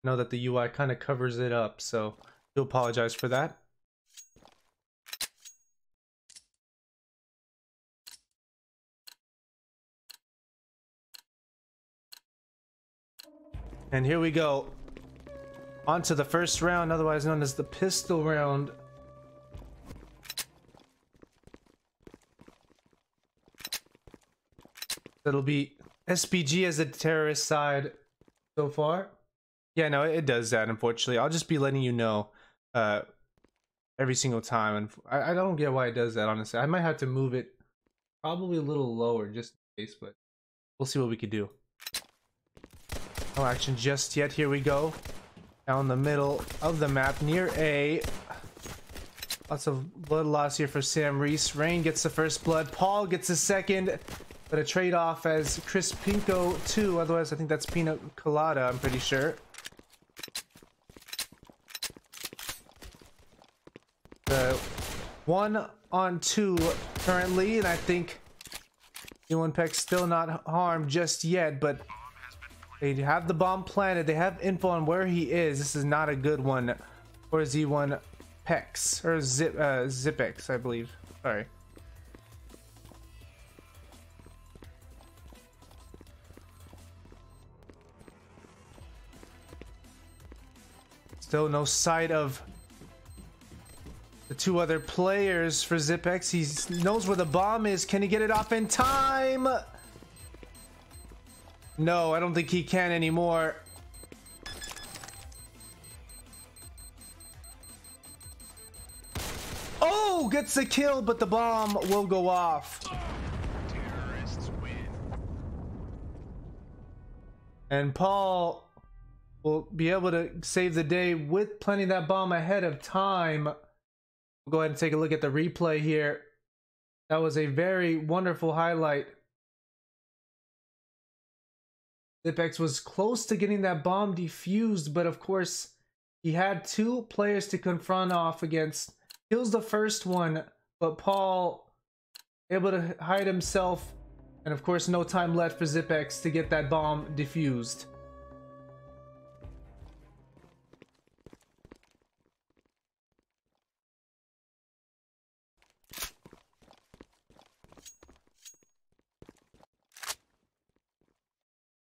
know that the UI kind of covers it up, so do apologize for that. And here we go. On to the first round, otherwise known as the pistol round. That'll be SPG as the terrorist side so far. Yeah, no, it does that, unfortunately. I'll just be letting you know every single time. And I don't get why it does that, honestly. I might have to move it probably a little lower just in case, but we'll see what we can do. No action just yet. Here we go. Down the middle of the map near A. Lots of blood loss here for Sam Reese. Rain gets the first blood. Paul gets the second. But a trade-off as Chris Pinko 2. Otherwise, I think that's Pina Colada, I'm pretty sure. The 1-on-2 currently, and I think Elon Peck's still not harmed just yet, but they have the bomb planted. They have info on where he is. This is not a good one for Z1 Pex, or Zipex, I believe. Sorry. Still no sight of the two other players for Zipex. He knows where the bomb is. Can he get it off in time? No, I don't think he can anymore. Oh, gets the kill, but the bomb will go off. Terrorists win. And Paul will be able to save the day with planting that bomb ahead of time. We'll go ahead and take a look at the replay here. That was a very wonderful highlight. Zipex was close to getting that bomb defused, but of course he had two players to confront off against. Kills the first one, but Paul able to hide himself, and of course no time left for Zipex to get that bomb defused.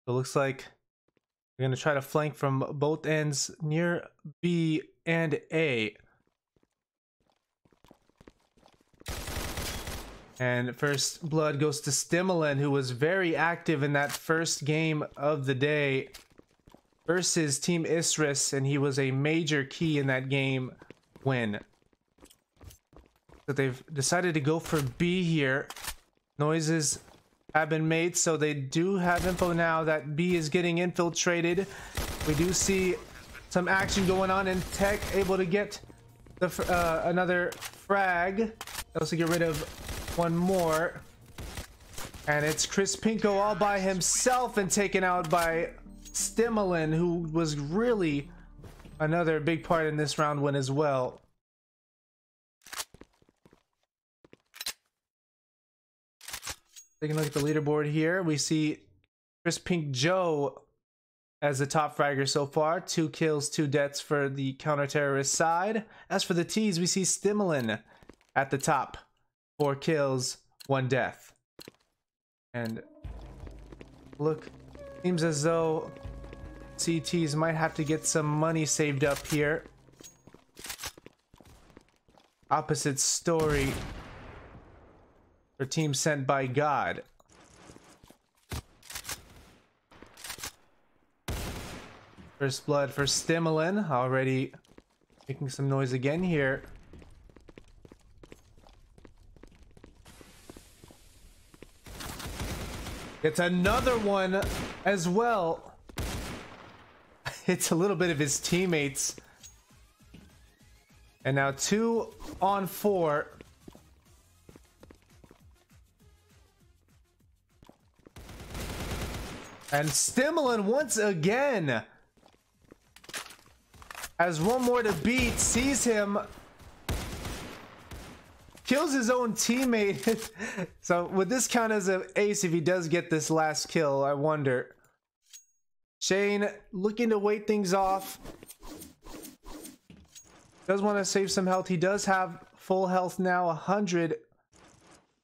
So it looks like we're going to try to flank from both ends near B and A. And first blood goes to Stimulin, who was very active in that first game of the day versus Team Isris, and he was a major key in that game win. So they've decided to go for B here. Noises have been made, so they do have info now that B is getting infiltrated. We do see some action going on, and Tech able to get the another frag. Also get rid of one more, and it's Chris Pinko all by himself and taken out by Stimulin, who was really another big part in this round win as well. Taking a look at the leaderboard here, we see Chris Pink Joe as the top fragger so far. 2 kills, 2 deaths for the counter-terrorist side. As for the T's, we see Stimulin at the top. 4 kills, 1 death. And look, seems as though CTs might have to get some money saved up here. Opposite story for Team Sent by God. First blood for Stimulin, already making some noise again here. It's another one as well. It's a little bit of his teammates. And now 2 on 4. And Stimulin once again has one more to beat, sees him, kills his own teammate. So would this count as an ace if he does get this last kill? I wonder. Shane looking to wait things off. Does want to save some health. He does have full health now, 100.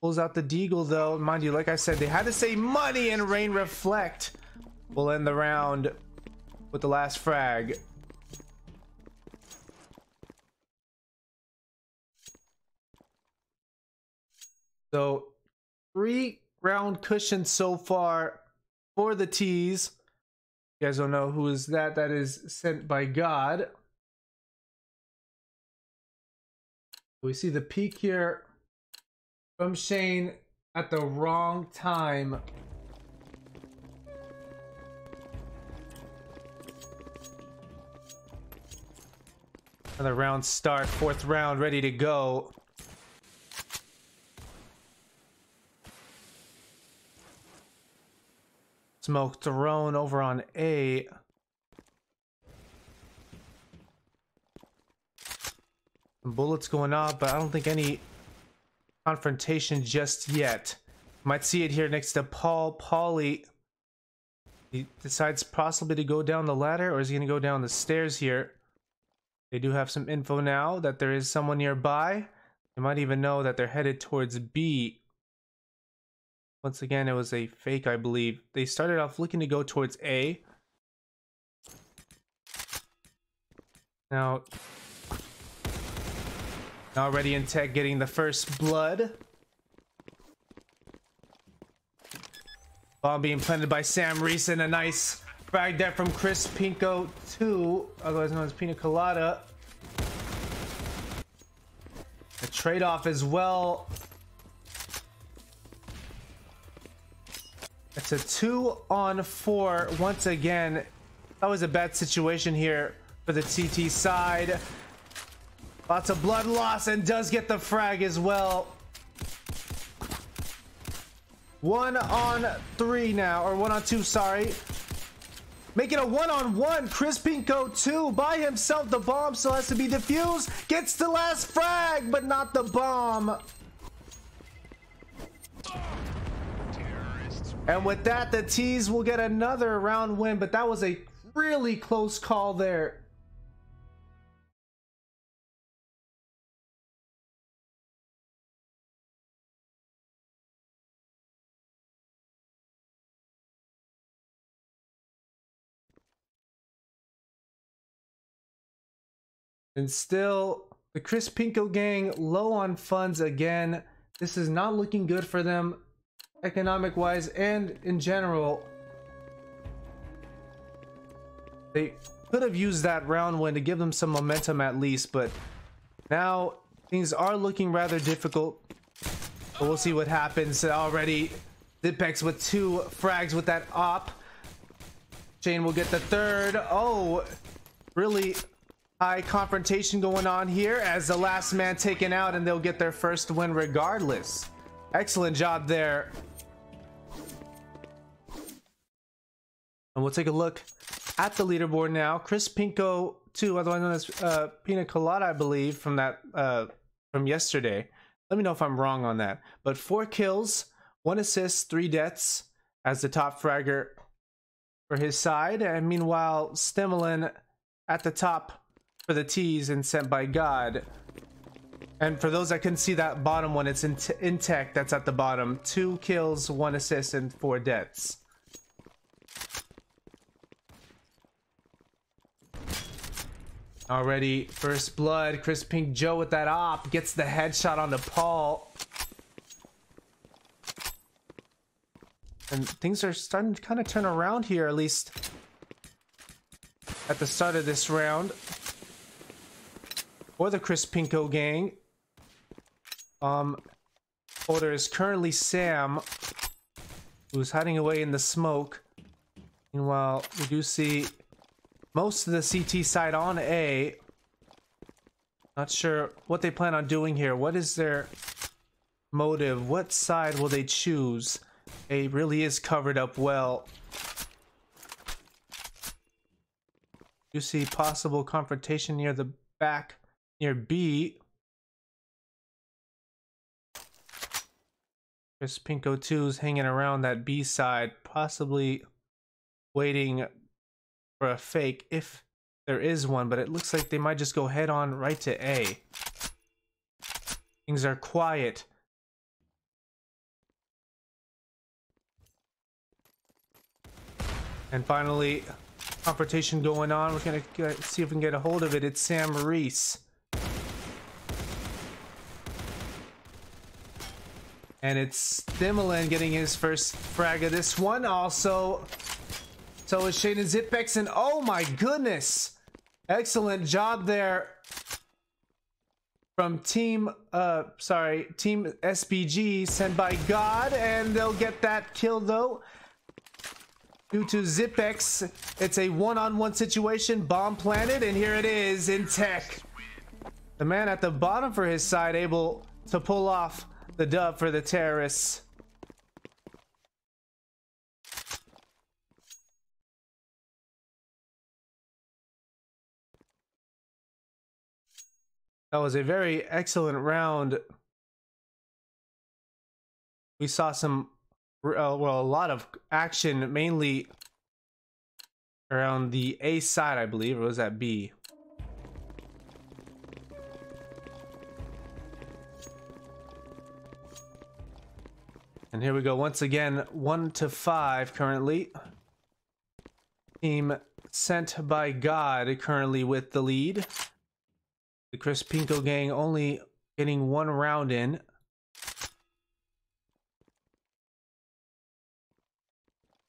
Pulls out the deagle though. Mind you, like I said, they had to save money, and Rain Reflect will end the round with the last frag. So 3-round cushion so far for the T's. You guys don't know who is that. That is Sent by God. We see the peak here from Shane at the wrong time. Another round start, 4th round ready to go. Smoke thrown over on A. Some bullets going off, but I don't think any confrontation just yet. Might see it here next to Paul. Paulie, he decides possibly to go down the ladder, or is he going to go down the stairs here? They do have some info now that there is someone nearby. They might even know that they're headed towards B. Once again, it was a fake, I believe. They started off looking to go towards A. Now already in tech, getting the first blood. Bomb being planted by Sam Reese, and a nice frag there from Chris Pinko 2, otherwise known as Pina Colada. A trade-off as well. It's a 2-on-4 once again. That was a bad situation here for the TT side. Lots of blood loss, and does get the frag as well. 1-on-3 now, or 1-on-2, sorry. Making a 1-on-1. Chris Pinko 2 by himself. The bomb still has to be defused. Gets the last frag, but not the bomb. And with that, the T's will get another round win, but that was a really close call there. And still, the Chris Pinko gang low on funds again. This is not looking good for them, economic wise and in general. They could have used that round win to give them some momentum at least, but now things are looking rather difficult. But we'll see what happens. Already Zipex with 2 frags with that op. Shane will get the 3rd. Oh, really high confrontation going on here as the last man taken out, and they'll get their first win regardless. Excellent job there. And we'll take a look at the leaderboard now. Chris Pinko 2, otherwise known as Pina Colada, I believe, from that from yesterday. Let me know if I'm wrong on that. But 4 kills, 1 assist, 3 deaths as the top fragger for his side. And meanwhile, Stimulin at the top for the T's and Sent by God. And for those that couldn't see that bottom one, it's in tech. That's at the bottom. 2 kills, 1 assist, and 4 deaths. Already first blood. Chris Pink Joe with that op gets the headshot onto Paul. And things are starting to kind of turn around here, at least at the start of this round. For the Chris Pinko gang. Holder is currently Sam, who's hiding away in the smoke. Meanwhile, we do see most of the CT side on A. Not sure what they plan on doing here. What is their motive? What side will they choose? A really is covered up well. You see possible confrontation near the back, near B. Chris Pinko 2 is hanging around that B side, possibly waiting for a fake if there is one, but it looks like they might just go head on right to A. Things are quiet. And finally, confrontation going on. We're gonna see if we can get a hold of it. It's Sam Reese. And it's Stimulin getting his first frag of this one also. So is Shaden Zipex, and oh my goodness! Excellent job there from Team SBG, sent by God, and they'll get that kill though. Due to Zipex, it's a one-on-one situation, bomb planted, and here it is in tech. The man at the bottom for his side able to pull off the dub for the terrorists. That was a very excellent round. We saw some, well, a lot of action, mainly around the A side, I believe, or was that B? And here we go once again, 1-5 currently. Team sent by God currently with the lead. The Chris Pinko gang only getting one round in.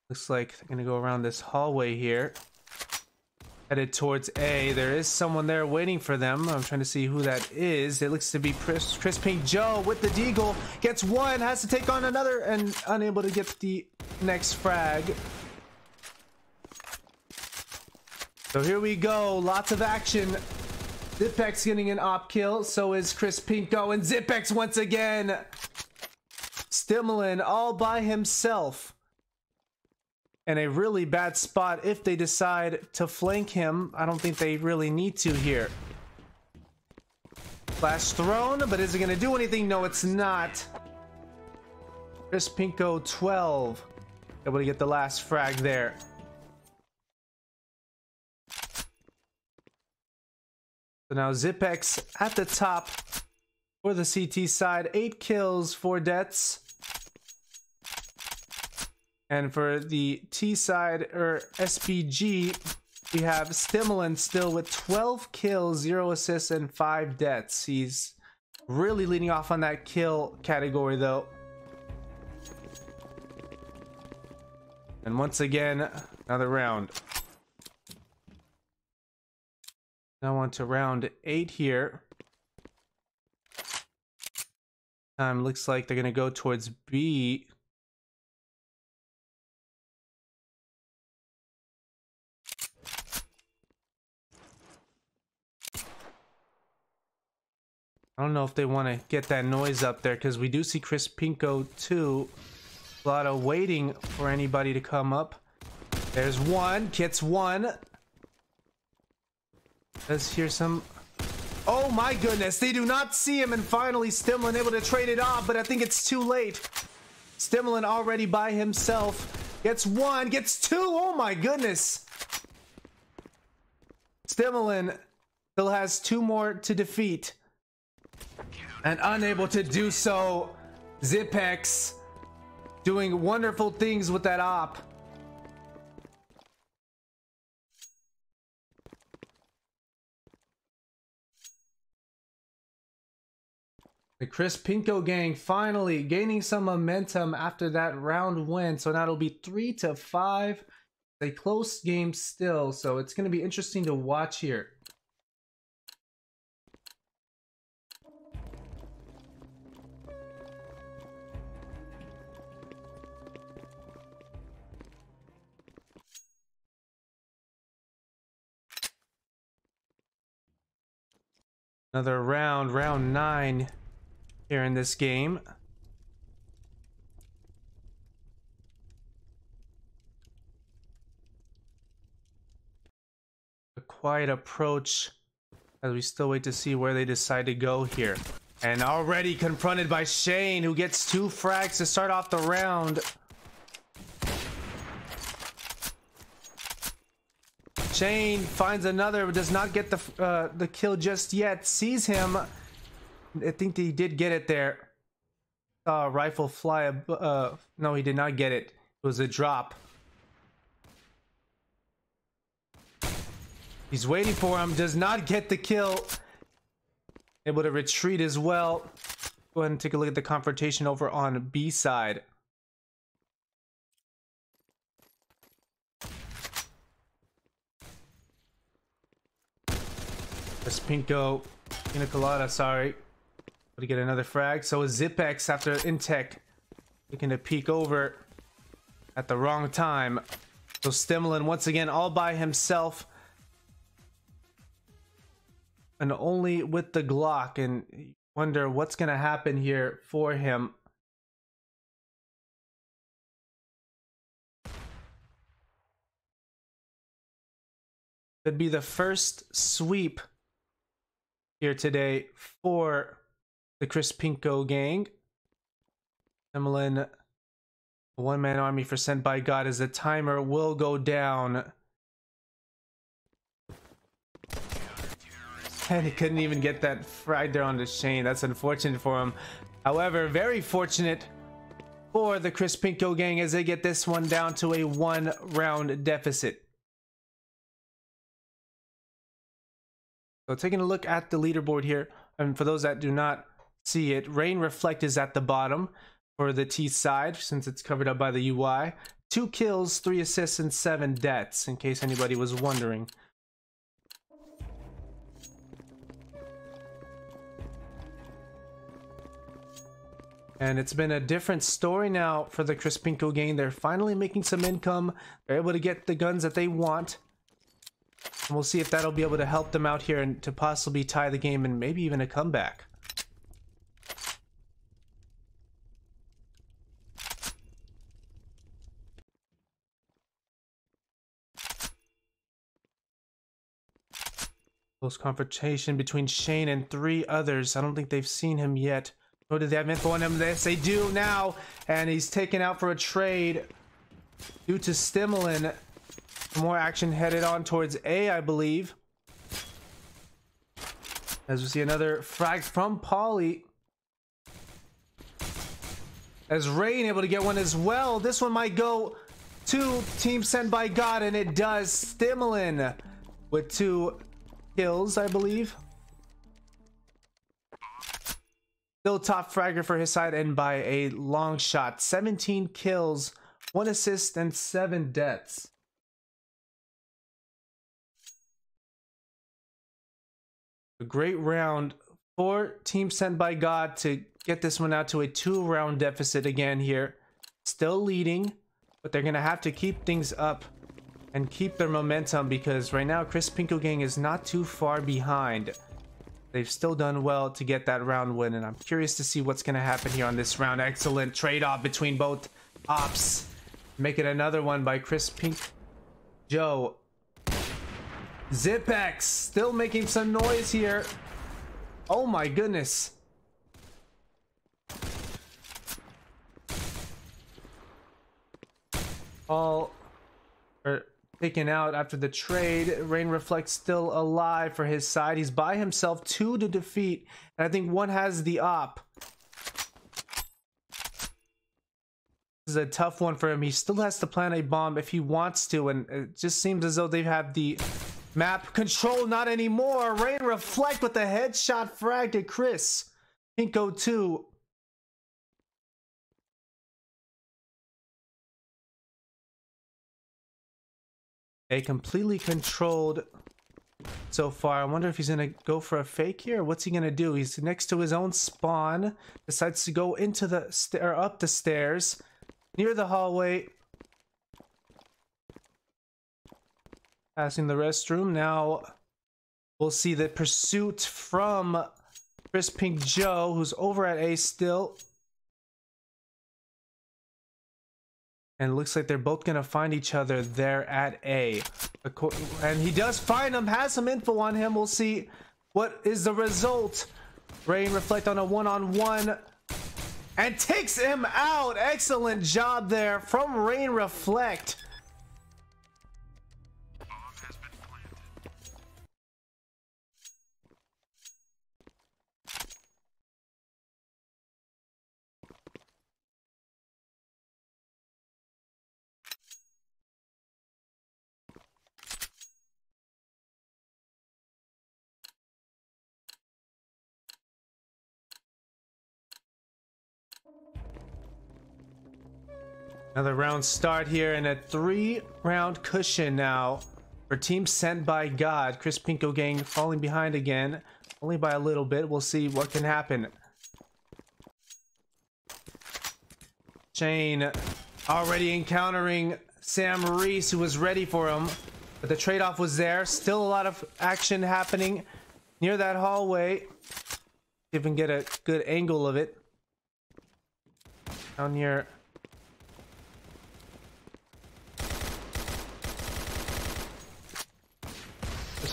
Looks like they're gonna go around this hallway here. Headed towards A. There is someone there waiting for them. I'm trying to see who that is. It looks to be Chris Pink Joe with the deagle. Gets one, has to take on another, and unable to get the next frag. So here we go. Lots of action. Zipex getting an op kill. So is Chris Pinko, and Zipex once again. Stimulin all by himself. And a really bad spot if they decide to flank him. I don't think they really need to here. Flash thrown, but is it going to do anything? No, it's not. Chris Pinko 12. Able to get the last frag there. So now Zipex at the top for the CT side. 8 kills, 4 deaths. And for the T side, or SPG, we have Stimulin still with 12 kills, 0 assists, and 5 deaths. He's really leading off on that kill category though. And once again, another round. Now on to round 8 here. Looks like they're gonna go towards B. I don't know if they want to get that noise up there, because we do see Chris Pinko too. A lot of waiting for anybody to come up. There's one, gets one. Let's hear some. Oh my goodness, they do not see him, and finally Stimulin able to trade it off, but I think it's too late. Stimulin already by himself. Gets one, gets two, oh my goodness. Stimulin still has 2 more to defeat. And unable to do so, Zipex doing wonderful things with that op. The Chris Pinko gang finally gaining some momentum after that round win. So now it'll be 3-5. A close game still, so it's going to be interesting to watch here. Another round, round 9 here in this game. A quiet approach as we still wait to see where they decide to go here. And already confronted by Shane, who gets 2 frags to start off the round. Shane finds another, but does not get the kill just yet. Sees him. I think he did get it there. Saw a rifle fly. No, he did not get it. It was a drop. He's waiting for him. Does not get the kill. Able to retreat as well. Go ahead and take a look at the confrontation over on B side. Crispinko, Pina Colada, sorry. To get another frag. So is Zipex after Intech taking a peek over at the wrong time. So Stimlin once again all by himself. And only with the Glock, and you wonder what's going to happen here for him. Could be the first sweep here today for the Crispinko gang. Stimlin, a one-man army for Sent by God, as the timer will go down. And he couldn't even get that frag there on the Shane. That's unfortunate for him. However, very fortunate for the Crispinko gang as they get this one down to a 1-round deficit. So taking a look at the leaderboard here, and for those that do not see it, Rain Reflect is at the bottom for the T side since it's covered up by the UI. 2 kills, 3 assists, and 7 deaths, in case anybody was wondering. And it's been a different story now for the Crispinko gang. They're finally making some income. They're able to get the guns that they want. And we'll see if that'll be able to help them out here and to possibly tie the game and maybe even a comeback. Close confrontation between Shane and 3 others. I don't think they've seen him yet. Or did they have info on him? Yes, they do now. And he's taken out for a trade due to Stimlin. More action headed on towards A, I believe. As we see another frag from Pauly. As Rain able to get one as well. This one might go to Team Sent by God, and it does. Stimlin with 2 kills, I believe. Still top fragger for his side, and by a long shot. 17 kills, 1 assist, and 7 deaths. A great round for Team Sent by God to get this one out to a 2-round deficit again here. Still leading, but they're going to have to keep things up and keep their momentum, because right now Crispinko gang is not too far behind. They've still done well to get that round win, and I'm curious to see what's going to happen here on this round. Excellent trade-off between both ops. Make it another one by Crispinko. Joe. Zipex still making some noise here. Oh my goodness. All are taken out after the trade. Rain Reflect still alive for his side. He's by himself, 2 to defeat, and I think 1 has the op. This is a tough one for him. He still has to plant a bomb if he wants to, and it just seems as though they have the map control. Not anymore. Rain Reflect with the headshot frag to Chris. Pinko 2. A completely controlled so far. I wonder if he's gonna go for a fake here. What's he gonna do? He's next to his own spawn. Decides to go into the up the stairs near the hallway. Passing the restroom. Now we'll see the pursuit from Crispinko Joe, who's over at A still. And it looks like they're both going to find each other there at A. And he does find him, has some info on him. We'll see what is the result. Rain Reflect on a one-on-one and takes him out. Excellent job there from Rain Reflect. Another round start here and a 3-round cushion now for Team Sent by God. Chris Pinko Gang falling behind again, only by a little bit. We'll see what can happen. Shane already encountering Sam Reese, who was ready for him, but the trade-off was there. Still a lot of action happening near that hallway. See if we can get a good angle of it. Down near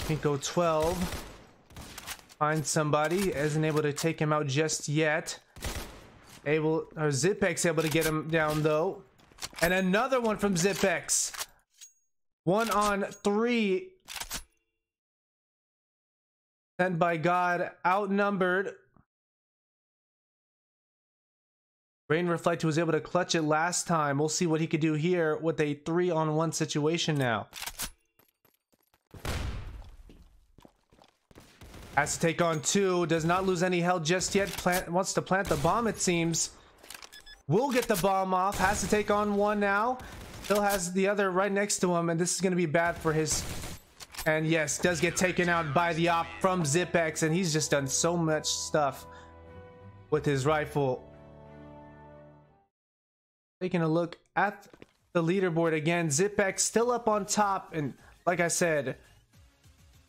Pinko 12 finds somebody, isn't able to take him out just yet. Zipex able to get him down though, and another one from Zipex. 1 on 3. Sent by God outnumbered. Rain Reflect, who was able to clutch it last time. We'll see what he could do here with a 3-on-1 situation now. Has to take on 2. Does not lose any health just yet. Wants to plant the bomb, it seems. Will get the bomb off. Has to take on 1 now. Still has the other right next to him, and this is going to be bad for his... And yes, does get taken out by the op from Zipex, and he's just done so much stuff with his rifle. Taking a look at the leaderboard again. Zipex still up on top, and like I said,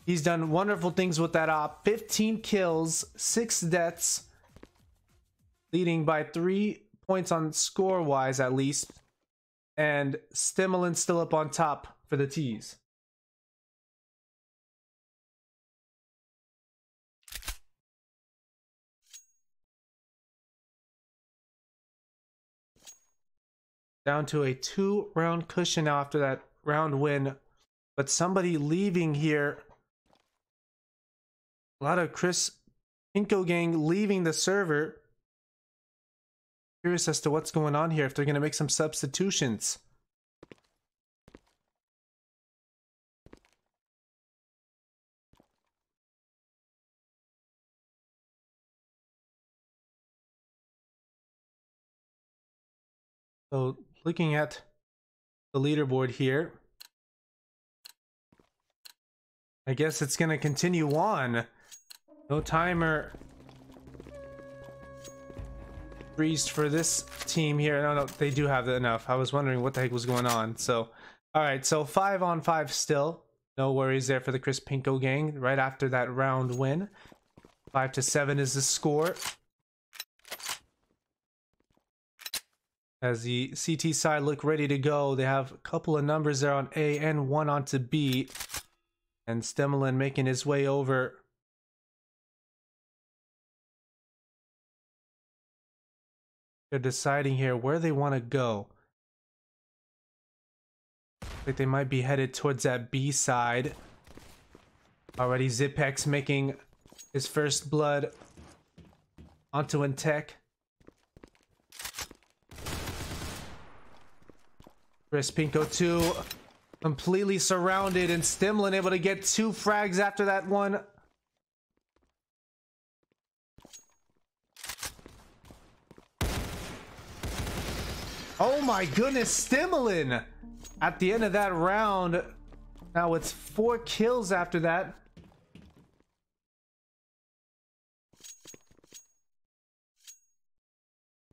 he's done wonderful things with that op. 15 kills, 6 deaths, leading by 3 points on score-wise at least. And Stimulin still up on top for the T's. Down to a 2-round cushion now after that round win. But somebody leaving here. A lot of Chris Pinko Gang leaving the server. Curious as to what's going on here, if they're going to make some substitutions. So looking at the leaderboard here, I guess it's going to continue on. No timer freezed for this team here. No, they do have enough. I was wondering what the heck was going on. So, all right, so 5-on-5 still. No worries there for the Chris Pinko Gang right after that round win. 5-7 is the score. As the CT side look ready to go, they have a couple of numbers there on A and 1 onto B. And Stemmelin making his way over. They're deciding here where they want to go. Like they might be headed towards that B side. Already Zipex making his first blood onto Intech. Chris Pinko 2 completely surrounded, and Stimlin able to get 2 frags after that one. Oh my goodness, Stimlin at the end of that round. Now it's 4 kills after that.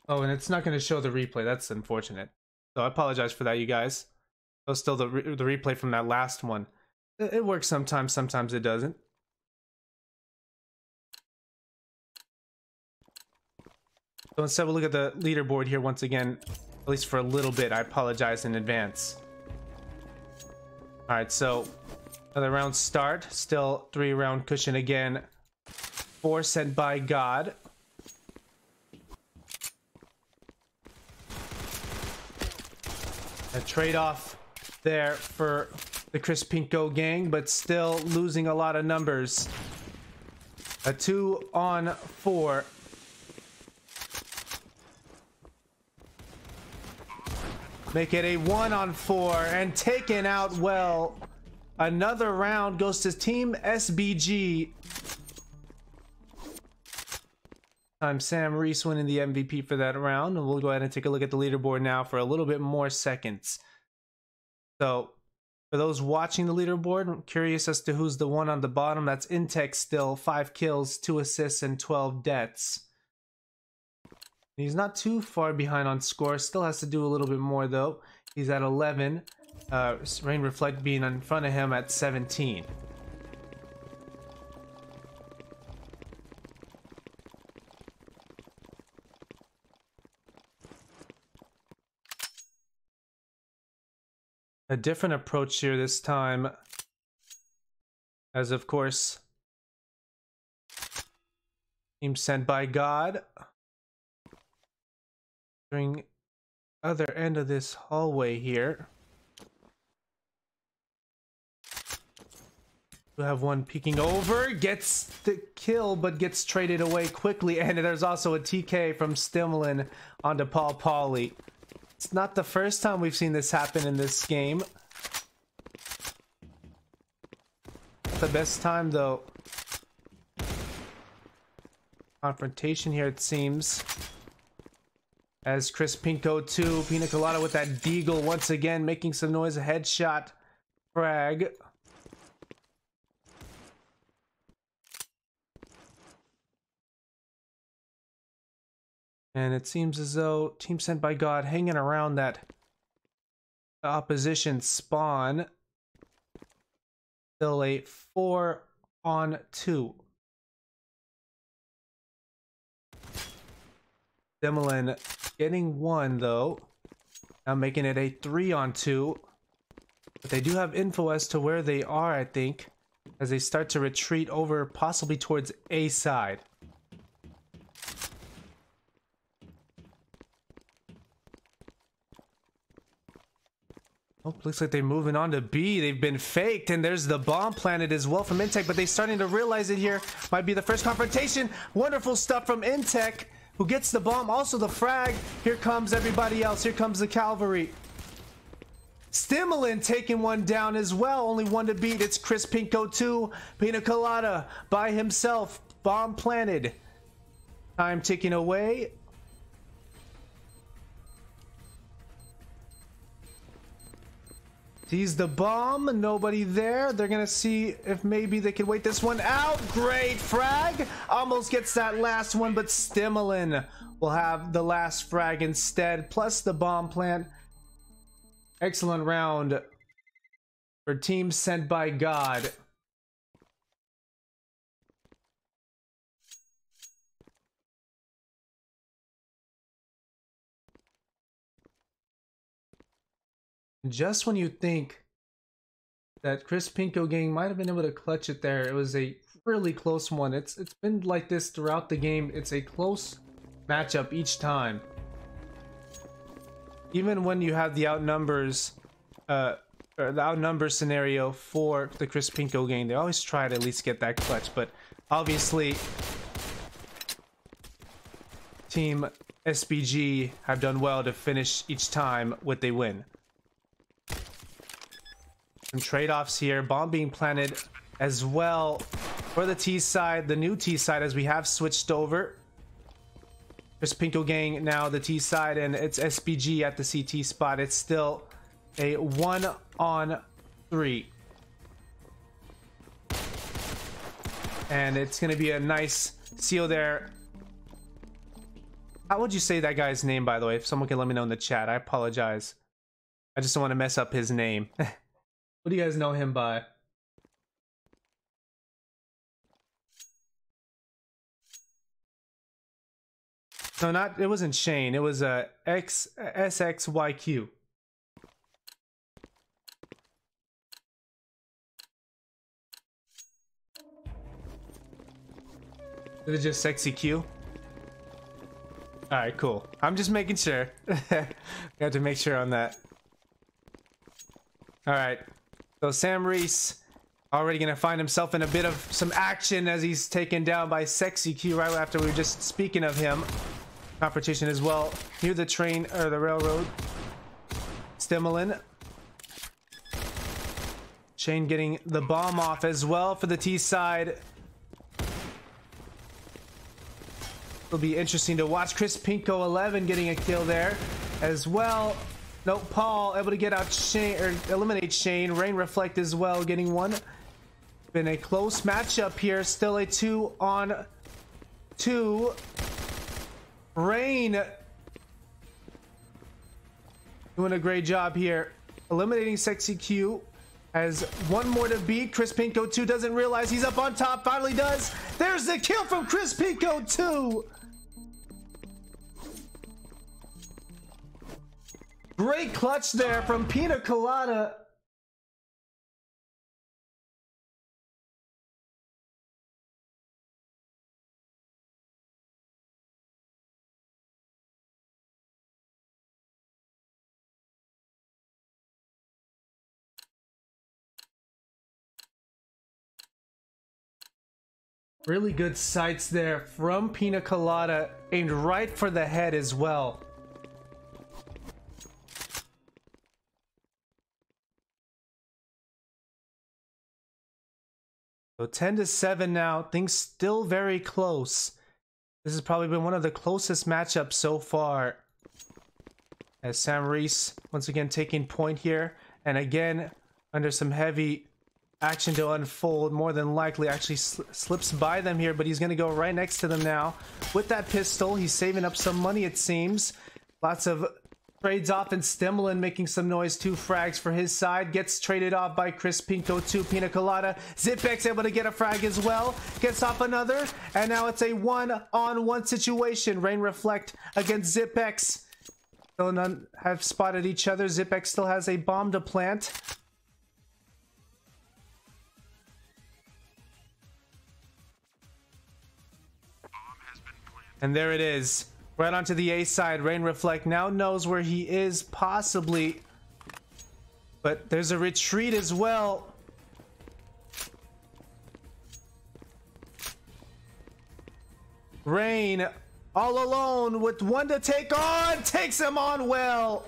Oh, and it's not going to show the replay. That's unfortunate. So I apologize for that, you guys. Oh, still the replay from that last one. It works sometimes, sometimes it doesn't. So instead we'll look at the leaderboard here once again, at least for a little bit. I apologize in advance. All right, so another round start. Still 3-round cushion again. 4 sent by God. A trade-off there for the Chris Pinko Gang, but still losing a lot of numbers. A 2-on-4. Make it a 1-on-4 and taken out well. Another round goes to Team SBG. Time Sam Reese winning the MVP for that round, and we'll go ahead and take a look at the leaderboard now for a little bit more seconds. So for those watching the leaderboard, I'm curious as to who's the one on the bottom. That's Intech still, 5 kills, 2 assists, and 12 deaths. He's not too far behind on score, still has to do a little bit more though. He's at 11, Rain Reflect being in front of him at 17. A different approach here this time, as of course, Team Sent by God. During other end of this hallway here, we have one peeking over, gets the kill but gets traded away quickly, and there's also a TK from Stimlin onto Paul Pauly. It's not the first time we've seen this happen in this game. The best time though. Confrontation here, it seems. As Chris Pinko 2, Pina Colada with that deagle once again, making some noise, a headshot frag. And it seems as though Team Sent by God hanging around that opposition spawn. Still a 4-on-2. Stimlin getting one though. Now making it a 3-on-2. But they do have info as to where they are, I think, as they start to retreat over possibly towards A side. Oh, looks like they're moving on to B. They've been faked, and there's the bomb planted as well from Intech, but they're starting to realize it here. Might be the first confrontation. Wonderful stuff from Intech, who gets the bomb, also the frag. Here comes everybody else. Here comes the cavalry. Stimlin taking one down as well. Only one to beat. It's Chris Pinko 2. Pina Colada by himself. Bomb planted. Time ticking away. Sees the bomb, nobody there. They're gonna see if maybe they can wait this one out. Great frag, almost gets that last one, but Stimlin will have the last frag instead, plus the bomb plant. Excellent round for Team Sent by God. Just when you think that Chris Pinko gang might have been able to clutch it there, it was a really close one. It's been like this throughout the game. It's a close matchup each time. Even when you have the outnumbers, or the outnumber scenario for the Chris Pinko gang, they always try to at least get that clutch. But obviously, Team SBG have done well to finish each time with a win. Some trade-offs here. Bomb being planted as well for the T side, the new T side, as we have switched over. Chris Pinko gang now the T side, and it's SBG at the CT spot. It's still a 1-on-3. And it's going to be a nice seal there. How would you say that guy's name, by the way? If someone can let me know in the chat, I apologize. I just don't want to mess up his name. What do you guys know him by? No, not, it wasn't Shane. It was SXYQ. Is it just Sexy Q? Alright, cool. I'm just making sure. I have to make sure on that. Alright. So Sam Reese already gonna find himself in a bit of some action as he's taken down by Sexy Q right after we were just speaking of him. Confrontation as well near the train or the railroad. Stimlin. Shane getting the bomb off as well for the T side. It'll be interesting to watch. Chris Pinko 11 getting a kill there as well. Nope, Paul able to get out Shane, or eliminate Shane. Rain Reflect as well, getting one. Been a close matchup here. Still a 2-on-2. Rain doing a great job here. Eliminating Sexy Q. Has one more to beat. Chris Pinko 2 doesn't realize he's up on top. Finally does. There's the kill from Chris Pinko 2. Great clutch there from Pina Colada. Really good sights there from Pina Colada, aimed right for the head as well. So 10-7 now, things still very close. This has probably been one of the closest matchups so far. As Sam Reese once again taking point here, and again under some heavy action to unfold. More than likely actually slips by them here, but he's going to go right next to them now with that pistol. He's saving up some money, it seems. Lots of trades off, and Stimlin making some noise. 2 frags for his side. Gets traded off by Chris Pinko 2. Pina Colada. Zipex able to get a frag as well. Gets off another, and now it's a 1-on-1 situation. Rain Reflect against Zipex. Still none have spotted each other. Zipex still has a bomb to plant. And there it is. Right onto the A side. Rain Reflect now knows where he is, possibly. But there's a retreat as well. Rain all alone with one to take on. Takes him on well.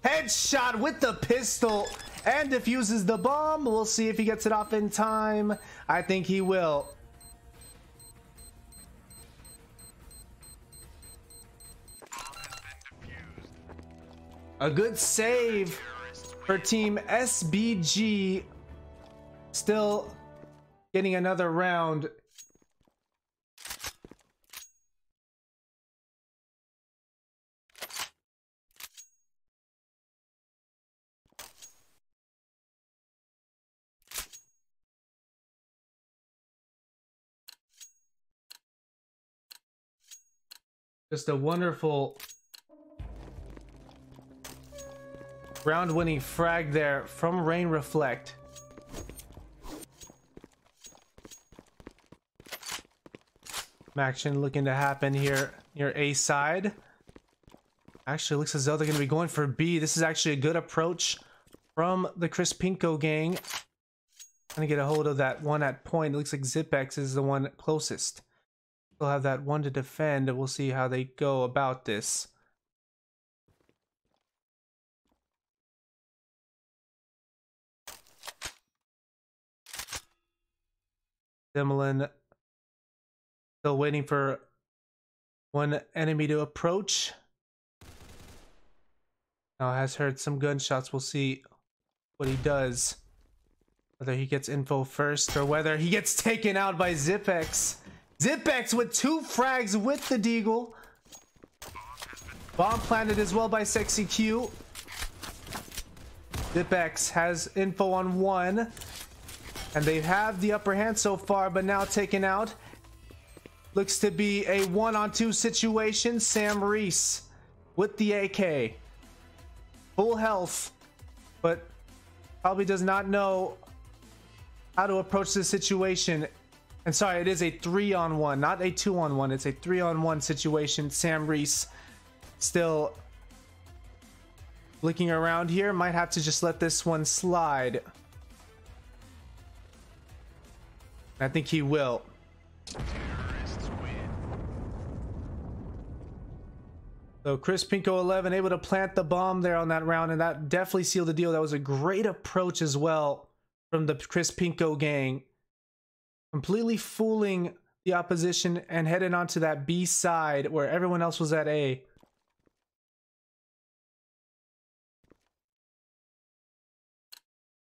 Headshot with the pistol. And defuses the bomb. We'll see if he gets it off in time. I think he will. A good save for Team SBG. Still getting another round. Just a wonderful round-winning frag there from Rain Reflect. Some action looking to happen here near A side. Actually, looks as though they're going to be going for B. This is actually a good approach from the Chris Pinko gang. Trying to get a hold of that one at point. It looks like Zipex is the one closest. They'll have that one to defend, and we'll see how they go about this. Stimlin still waiting for one enemy to approach. Now has heard some gunshots. We'll see what he does. Whether he gets info first or whether he gets taken out by Zipex. Zipex with 2 frags with the Deagle. Bomb planted as well by Sexy Q. Zipex has info on 1. And they have the upper hand so far, but now taken out. Looks to be a 1-on-2 situation. Sam Reese with the AK. Full health, but probably does not know how to approach this situation. And sorry, it is a 3-on-1, not a 2-on-1. It's a 3-on-1 situation. Sam Reese still looking around here. Might have to just let this one slide. I think he will. Terrorists win. So Chris Pinko 11 able to plant the bomb there on that round, and that definitely sealed the deal. That was a great approach as well from the Chris Pinko gang. Completely fooling the opposition and headed onto that B side where everyone else was at A.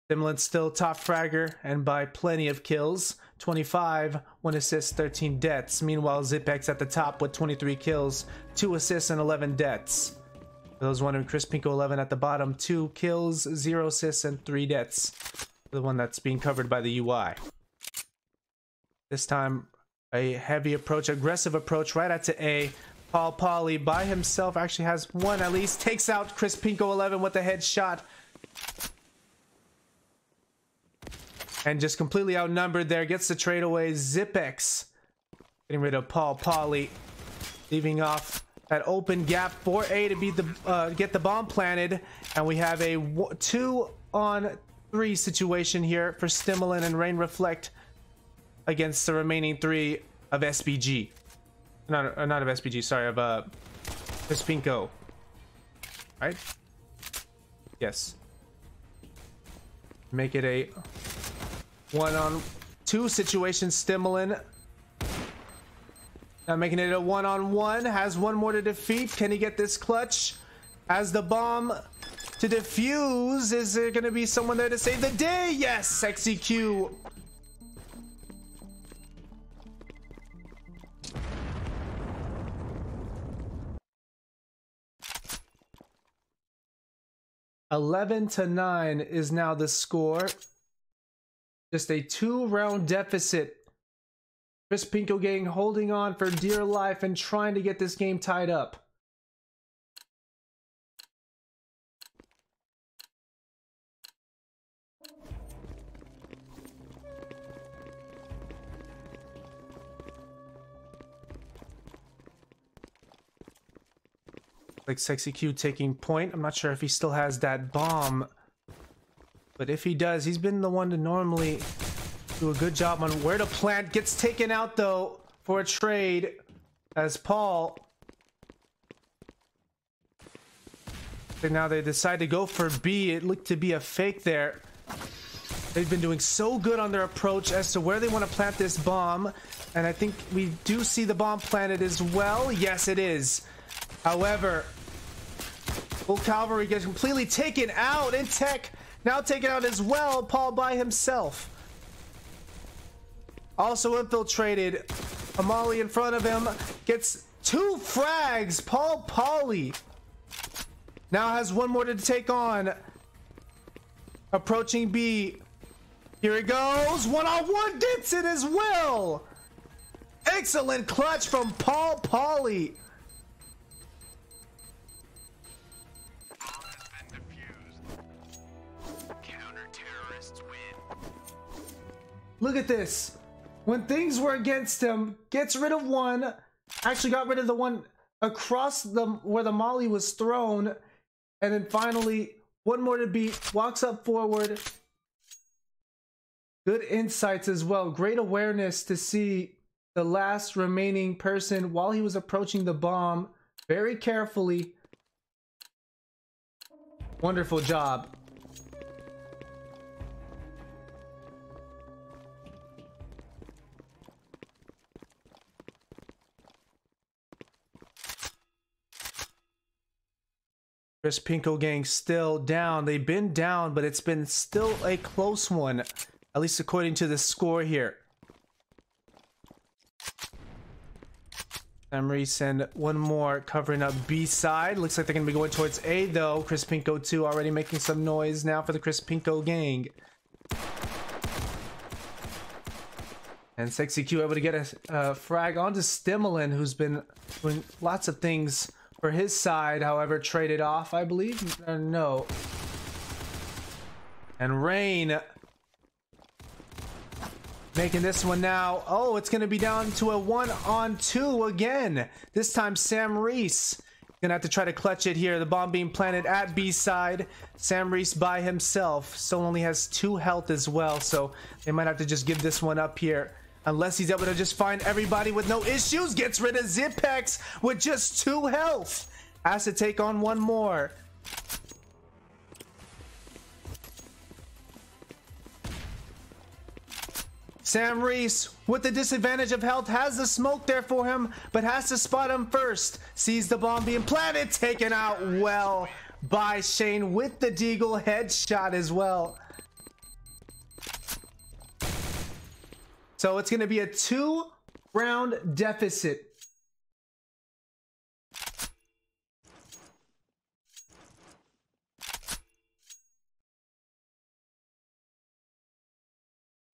Stimulin still top fragger and by plenty of kills. 25, 1 assist, 13 deaths. Meanwhile, Zipex at the top with 23 kills, 2 assists, and 11 deaths. For those wondering, Chris Pinko 11 at the bottom, 2 kills, 0 assists, and 3 deaths. The one that's being covered by the UI. This time, a heavy approach, aggressive approach right at to A. Paul Pauly by himself actually has one at least. Takes out Chris Pinko 11 with a headshot. And just completely outnumbered there. Gets the trade away. Zipex getting rid of Paul Pauly. Leaving off that open gap for A to beat the get the bomb planted. And we have a 2-on-3 situation here for Stimulin and Rain Reflect against the remaining 3 of SPG. Not of SPG, sorry, of Chris Pinko. Right? Yes. Make it a 1-on-2 situation. Stimulin now making it a 1-on-1. Has one more to defeat. Can he get this clutch? Has the bomb to defuse. Is there going to be someone there to save the day? Yes, Sexy Q. (11-9) is now the score. Just a 2-round deficit. Chris Pinko gang holding on for dear life and trying to get this game tied up. Like Sexy Q taking point. I'm not sure if he still has that bomb. But if he does, he's been the one to normally do a good job on where to plant. Gets taken out though for a trade as Paul. And now they decide to go for B. It looked to be a fake there. They've been doing so good on their approach as to where they want to plant this bomb. And I think we do see the bomb planted as well. Yes, it is. However, Bull Cavalry gets completely taken out, and Tech now taken out as well. Paul by himself. Also infiltrated. Amali in front of him gets 2 frags. Paul Pauly now has one more to take on. Approaching B. Here it goes. 1-on-1 gets it as well. Excellent clutch from Paul Pauly. Look at this. When things were against him, gets rid of one. Actually got rid of the one across the where the molly was thrown. And then finally, one more to beat. Walks up forward. Good insights as well. Great awareness to see the last remaining person while he was approaching the bomb. Very carefully. Wonderful job. Chris Pinko gang still down. They've been down, but it's been still a close one, at least according to the score here. Emrys and one more covering up B side. Looks like they're going to be going towards A though. Chris Pinko 2 already making some noise now for the Chris Pinko gang. And Sexy Q able to get a frag onto Stimulin, who's been doing lots of things for his side, however, traded off, I believe. No. And Rain making this one now. Oh, it's going to be down to a 1-on-2 again. This time Sam Reese gonna have to try to clutch it here. The bomb being planted at B side. Sam Reese by himself. Still only has 2 health as well, so they might have to just give this one up here. Unless he's able to just find everybody with no issues. Gets rid of Zipex with just 2 health. Has to take on one more. Sam Reese, with the disadvantage of health, has the smoke there for him, but has to spot him first. Sees the bomb being planted, taken out well by Shane with the Deagle headshot as well. So it's going to be a 2-round deficit.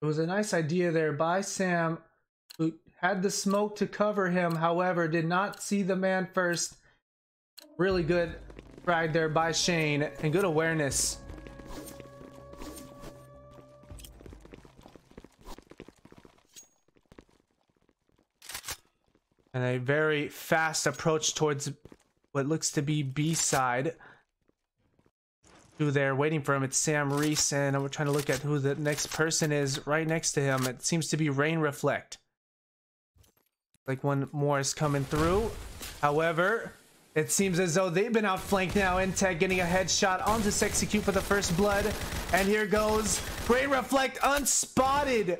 It was a nice idea there by Sam, who had the smoke to cover him, however, did not see the man first. Really good frag there by Shane, and good awareness. And a very fast approach towards what looks to be B side. Who there waiting for him? It's Sam Reese, and we're trying to look at who the next person is right next to him. It seems to be Rain Reflect. Like one more is coming through. However, it seems as though they've been outflanked now. Intech getting a headshot onto Sexecute for the first blood. And here goes Rain Reflect unspotted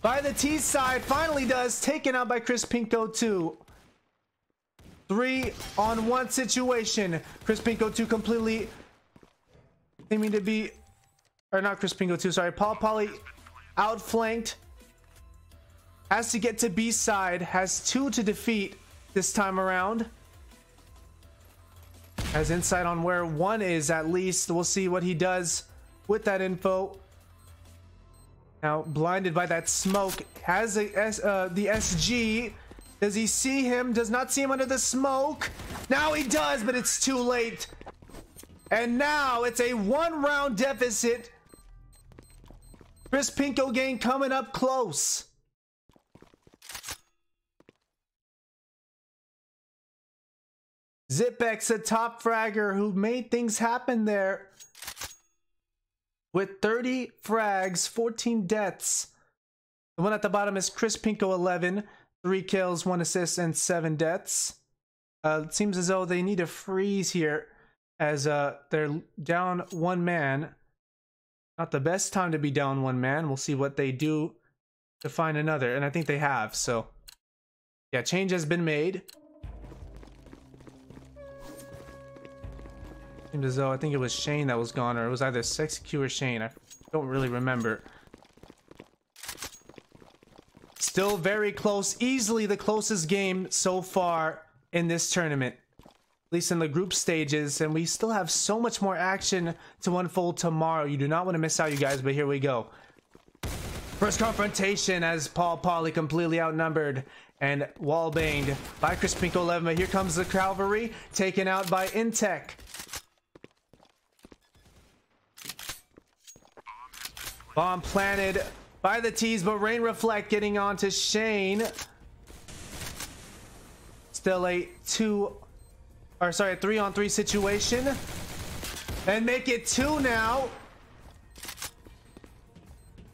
by the T side. Finally does. Taken out by Chris Pinko 2. 3-on-1 situation. Chris Pinko 2 completely seeming to be, or not Chris Pinko 2, sorry. Paul Poly outflanked. Has to get to B side. Has 2 to defeat this time around. Has insight on where 1 is at least. We'll see what he does with that info. Now blinded by that smoke. Has the SG. Does he see him? Does not see him under the smoke. Now he does, but it's too late. And now it's a 1-round deficit. Chris Pinko gang coming up close. Zipex, a top fragger who made things happen there. With 30 frags, 14 deaths. The one at the bottom is Chris Pinko 11. 3 kills, 1 assist, and 7 deaths. It seems as though they need a freeze here, as they're down 1 man. Not the best time to be down 1 man. We'll see what they do to find another, and I think they have. So yeah, change has been made. Seems as though I think it was Shane that was gone, or it was either Sexecute or Shane. I don't really remember. Still very close, easily the closest game so far in this tournament, at least in the group stages, and we still have so much more action to unfold tomorrow. You do not want to miss out, you guys, but here we go. First confrontation as Paul Poly completely outnumbered and wall-banged by Chris Pinko 11, but here comes the cavalry, taken out by Intech. Bomb planted by the T's, but Rain Reflect getting on to Shane. Still a 3-on-3 situation. And make it 2 now.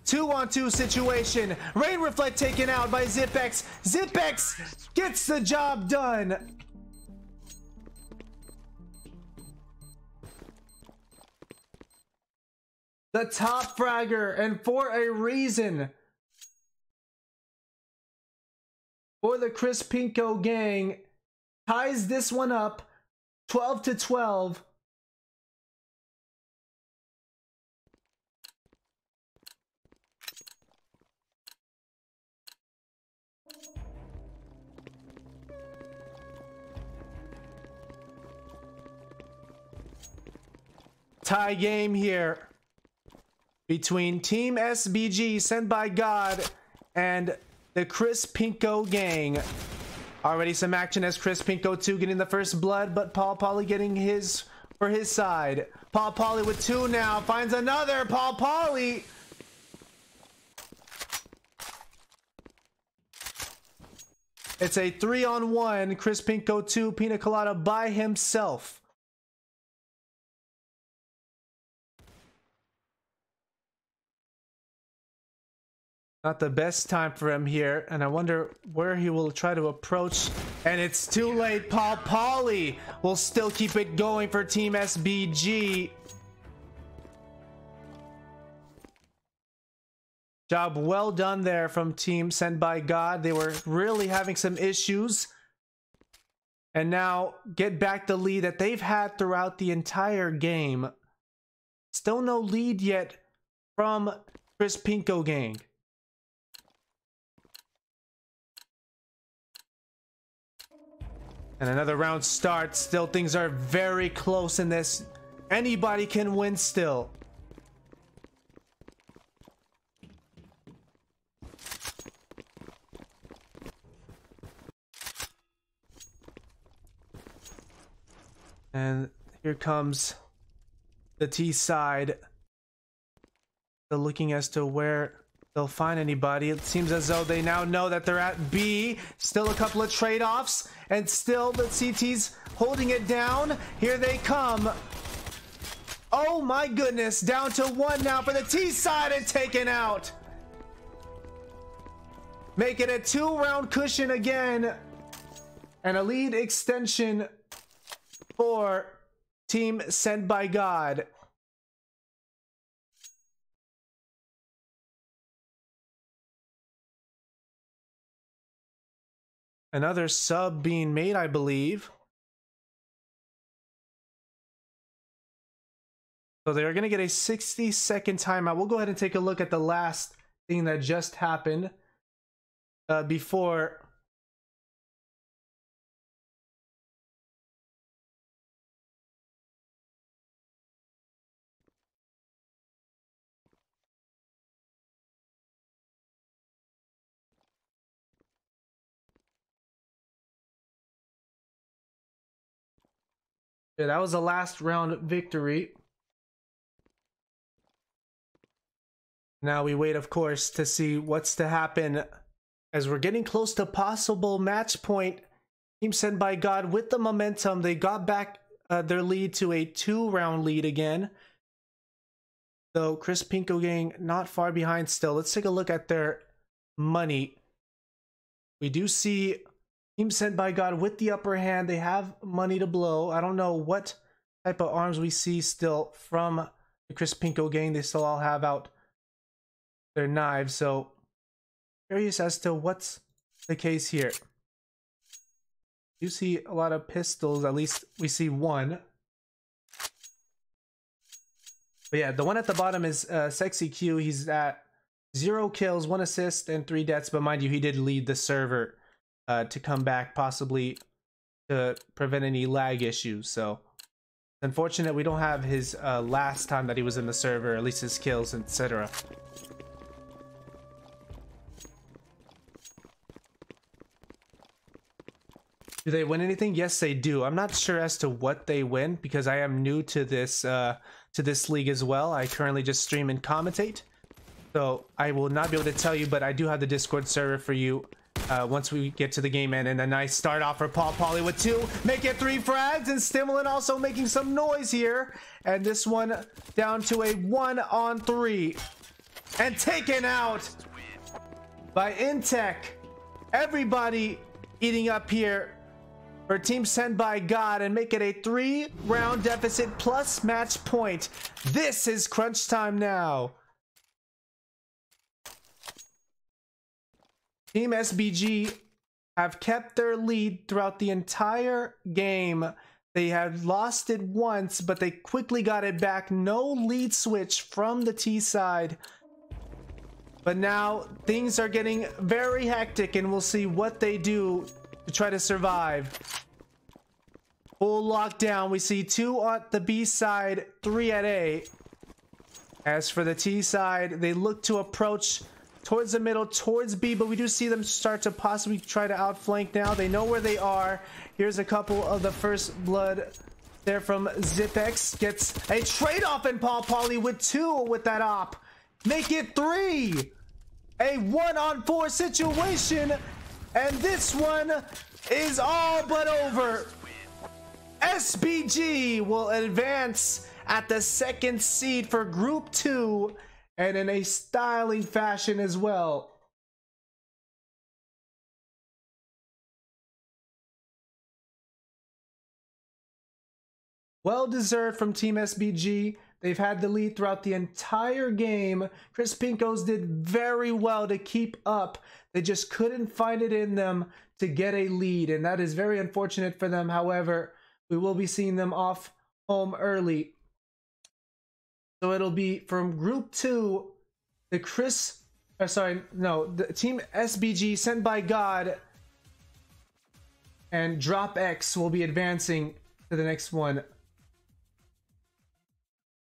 2-on-2 situation. Rain Reflect taken out by Zipex. Zipex gets the job done. The top fragger, and for a reason. For the Chris Pinko gang, ties this one up 12-12. Tie game here between Team SBG sent by God and the Chris Pinko gang. Already some action as Chris Pinko 2 getting the first blood, but Paul Poly getting his for his side. Paul Poly with 2 now, finds another. Paul Poly. It's a 3-on-1. Chris Pinko 2 Pina Colada by himself. Not the best time for him here, and I wonder where he will try to approach. And it's too late. Paul Poly will still keep it going for Team SBG. Job well done there from Team Sent by God. They were really having some issues. And now get back the lead that they've had throughout the entire game. Still no lead yet from Chris Pinko Gang. And another round starts. Still, things are very close in this. Anybody can win still. And here comes the T side. They're looking as to where they'll find anybody. It seems as though they now know that they're at B. Still a couple of trade-offs. And still the CT's holding it down. Here they come. Oh my goodness. Down to 1 now for the T side and taken out. Make it a 2-round cushion again. And a lead extension for Team Sent by God. Another sub being made, I believe. So they're going to get a 60-second timeout. We'll go ahead and take a look at the last thing that just happened before. Yeah, that was the last round victory. Now we wait, of course, to see what's to happen as we're getting close to possible match point. Team Sent by God with the momentum. They got back their lead to a 2-round lead again. So Chris Pinko Gang not far behind still. Let's take a look at their money. We do see Team Sent by God with the upper hand. They have money to blow. I don't know what type of arms we see still from the Chris Pinko Gang. They still all have out their knives. So curious as to what's the case here. You see a lot of pistols. At least we see one. But yeah, the one at the bottom is Sexy Q. He's at 0 kills, 1 assist, and 3 deaths. But mind you, he did lead the server to come back, possibly to prevent any lag issues. So it's unfortunate we don't have his last time that he was in the server, at least his kills, etc. Do they win anything? Yes, they do. I'm not sure as to what they win because I am new to this league as well. I currently just stream and commentate, so I will not be able to tell you. But I do have the Discord server for you once we get to the game end. And a nice start off for Paul Pauly with 2, make it 3 frags, and Stimulant also making some noise here. And this one down to a 1-on-3 and taken out by Intech. Everybody eating up here for Team Sent by God and make it a 3-round deficit plus match point. This is crunch time now. Team SBG have kept their lead throughout the entire game. They had lost it once, but they quickly got it back. No lead switch from the T side. But now things are getting very hectic, and we'll see what they do to try to survive. Full lockdown. We see 2 at the B side, 3 at A. As for the T side, they look to approach towards the middle, towards B, but we do see them start to possibly try to outflank now. They know where they are. Here's a couple of the first blood there from Zipex. Gets a trade-off in Paul Pauly with 2 with that op. Make it 3. A 1-on-4 situation. And this one is all but over. SBG will advance at the 2nd seed for Group 2, and in a styling fashion as well. Well deserved from Team SBG. They've had the lead throughout the entire game. Chris Pinkos did very well to keep up. They just couldn't find it in them to get a lead, and that is very unfortunate for them. However, we will be seeing them off home early. So it'll be from Group 2, the Team SBG sent by God and Drop X will be advancing to the next one.